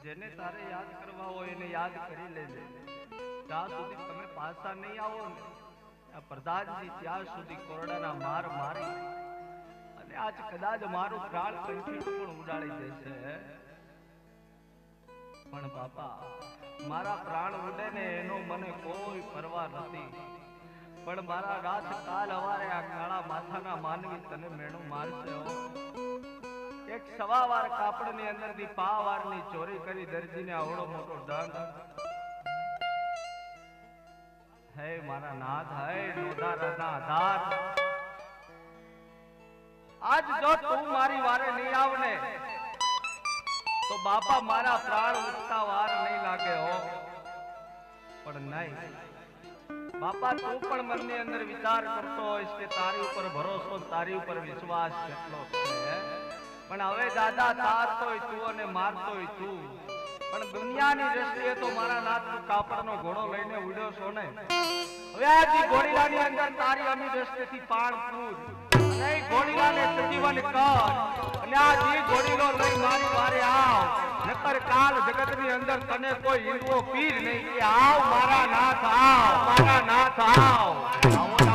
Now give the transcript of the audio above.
જેને તારે યાદ કરવા હોય એને યાદ કરી લેજે. ત્યાં સુધી તમે પાછા નહીં આવો ને આ પ્રધાનજી ત્યાં સુધી કોરડાના માર મારી અને આજ કદાચ મારું પ્રાણ કંઠી પણ ઉડાડી દેશે. પણ બાપા મારા પ્રાણ ઉડે ને એનો મને કોઈ પરવા નથી, પણ મારા રાત કાલ હવારે આ કાળા માથાના માનવી તને મેણું મારશે. એક સવાવાર કાપડની અંદરથી પાવારની ચોરી કરી દરજીને આવડો મોટો દંડ. હે મારા નાથ, હે નોધારાના આધાર, આજ જો તું મારી વારે નહીં આવને તો બાપા મારા પ્રાણ ઉઠતા વાર નહીં લાગે હો. પણ નહીં બાપા, તું પણ મનની અંદર વિચાર કરતો હોઈશ કે તારી ઉપર ભરોસો, તારી ઉપર વિશ્વાસ કેટલો છે. પણ હવે દાદા તારતોય તું અને મારતોય તું, પણ દુનિયાની દ્રષ્ટિએ તો મારા નાથ તું કાપડનો ઘોડો લઈને ઉડ્યો છો ને. હવે આ જે ઘોડીલાની અંદર તારી અમી દ્રષ્ટિથી પાણ પૂર અને ઘોડીલાને સજીવન કર અને આ જે ઘોડીલો લઈ મારી વારે આવ, નકર કાલ જગતની અંદર તને કોઈ હિંદવો પીર નહીં કે આવ મારા નાથ, આવ મારા નાથ, આવ.